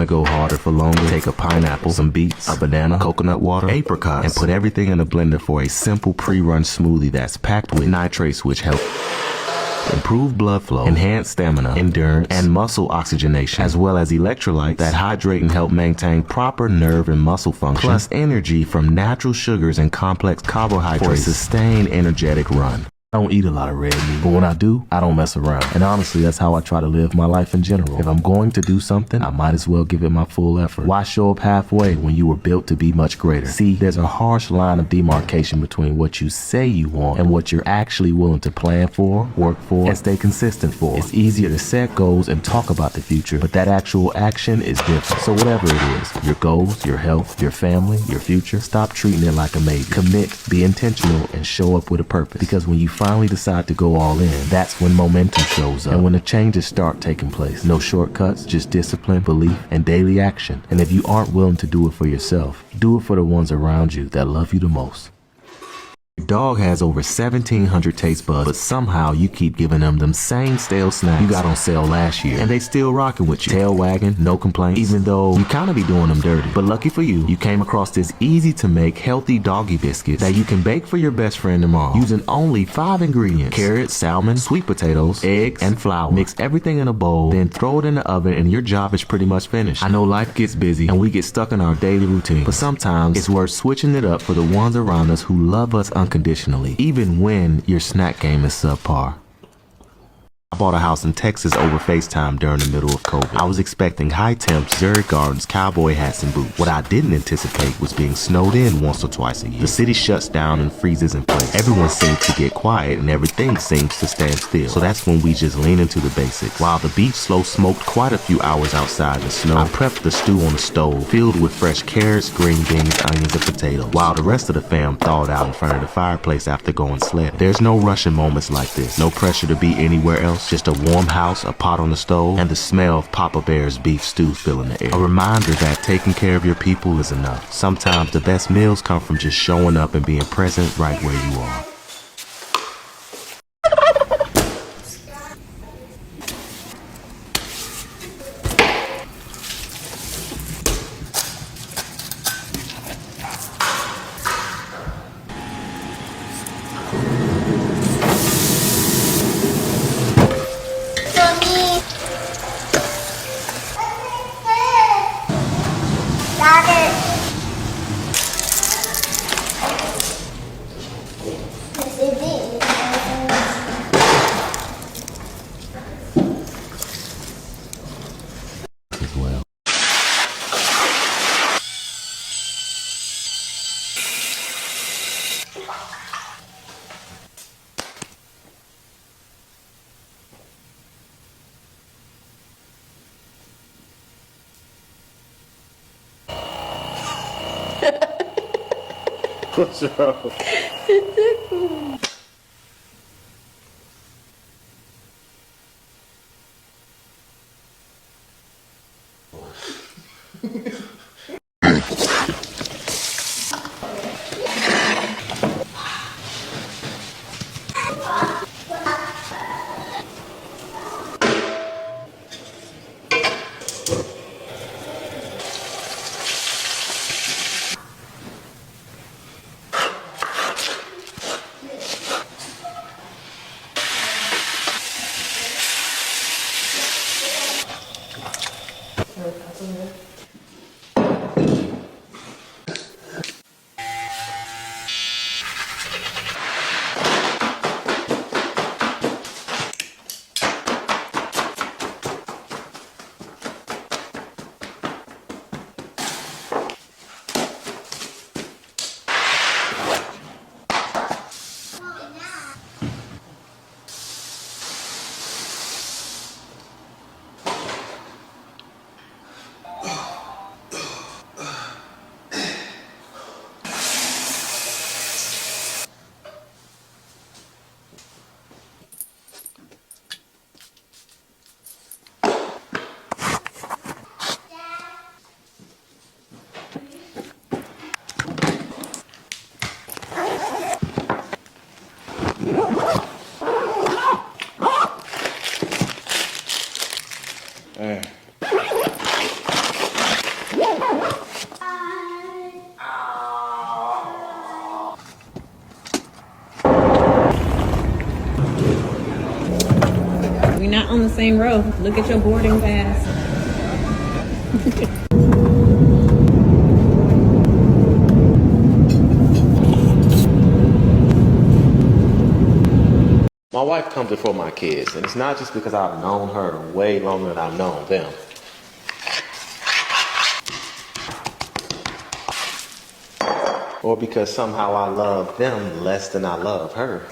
to go harder for longer? Take a pineapple, some beets, a banana, coconut water, apricots, and put everything in a blender for a simple pre-run smoothie that's packed with nitrates, which help improve blood flow, enhance stamina, endurance, and muscle oxygenation, as well as electrolytes that hydrate and help maintain proper nerve and muscle function, plus energy from natural sugars and complex carbohydrates for a sustained energetic run. I don't eat a lot of red meat, but when I do, I don't mess around. And honestly, that's how I try to live my life in general. If I'm going to do something, I might as well give it my full effort. Why show up halfway when you were built to be much greater? See, there's a harsh line of demarcation between what you say you want and what you're actually willing to plan for, work for, and stay consistent for. It's easier to set goals and talk about the future, but that actual action is different. So whatever it is, your goals, your health, your family, your future, stop treating it like a maybe. Commit, be intentional, and show up with a purpose. Because when you finally decide to go all in, that's when momentum shows up and when the changes start taking place. No shortcuts, just discipline, belief, and daily action. And if you aren't willing to do it for yourself, do it for the ones around you that love you the most. Your dog has over 1,700 taste buds, but somehow you keep giving them same stale snacks you got on sale last year, and they still rocking with you. Tail wagging, no complaints, even though you kind of be doing them dirty. But lucky for you, you came across this easy to make healthy doggy biscuits that you can bake for your best friend tomorrow using only 5 ingredients: carrots, salmon, sweet potatoes, eggs, and flour. Mix everything in a bowl, then throw it in the oven, and your job is pretty much finished. I know life gets busy and we get stuck in our daily routine, but sometimes it's worth switching it up for the ones around us who love us unconditionally, even when your snack game is subpar. I bought a house in Texas over FaceTime during the middle of COVID. I was expecting high temps, Zurich gardens, cowboy hats, and boots. What I didn't anticipate was being snowed in once or twice a year. The city shuts down and freezes in place. Everyone seems to get quiet and everything seems to stand still. So that's when we just lean into the basics. While the beef slow smoked quite a few hours outside in the snow, I prepped the stew on the stove, filled with fresh carrots, green beans, onions, and potatoes, while the rest of the fam thawed out in front of the fireplace after going sledding. There's no rushing moments like this. No pressure to be anywhere else. Just a warm house, a pot on the stove, and the smell of Papa Bear's beef stew filling the air. A reminder that taking care of your people is enough. Sometimes the best meals come from just showing up and being present right where you are. As well. What's wrong? same row. Look at your boarding pass. My wife comes before my kids, and it's not just because I've known her way longer than I've known them. Or because somehow I love them less than I love her.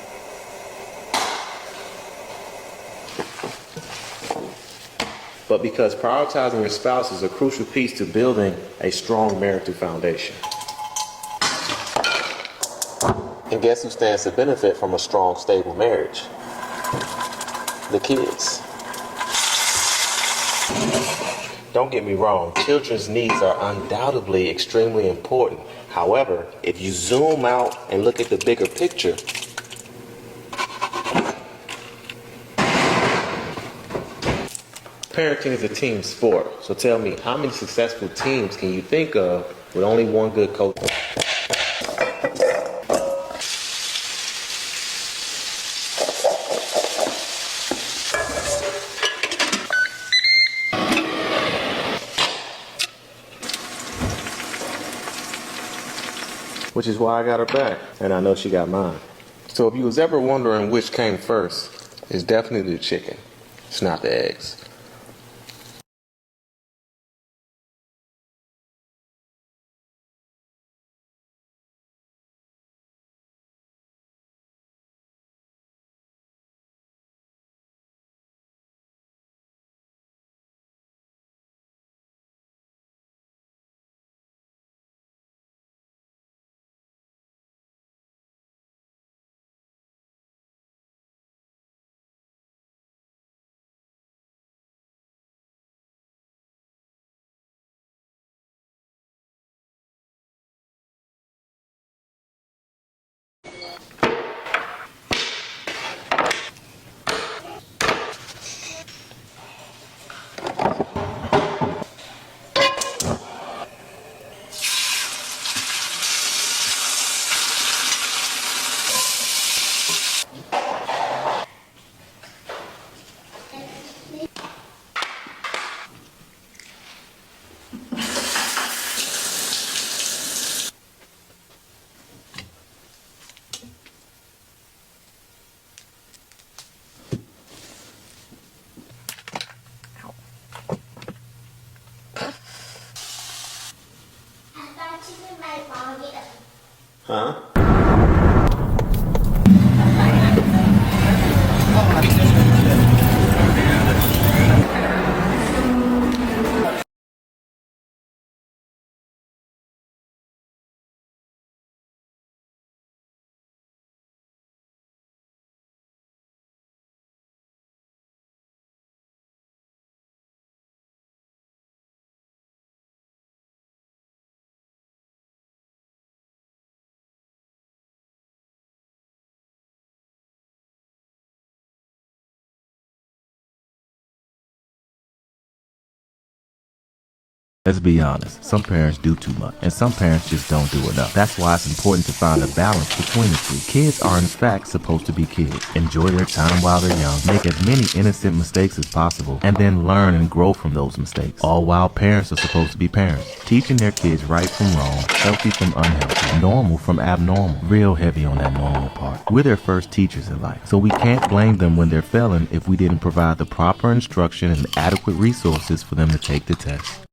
But because prioritizing your spouse is a crucial piece to building a strong marital foundation. And guess who stands to benefit from a strong, stable marriage? The kids. Don't get me wrong, children's needs are undoubtedly extremely important. However, if you zoom out and look at the bigger picture, parenting is a team sport. So tell me, how many successful teams can you think of with only one good coach? Which is why I got her back, and I know she got mine. So if you was ever wondering which came first, it's definitely the chicken. It's not the eggs. Huh? Let's be honest, some parents do too much, and some parents just don't do enough. That's why it's important to find a balance between the two. Kids are in fact supposed to be kids. Enjoy their time while they're young, make as many innocent mistakes as possible, and then learn and grow from those mistakes. All while parents are supposed to be parents, teaching their kids right from wrong, healthy from unhealthy, normal from abnormal, real heavy on that normal part. We're their first teachers in life, so we can't blame them when they're failing if we didn't provide the proper instruction and adequate resources for them to take the test.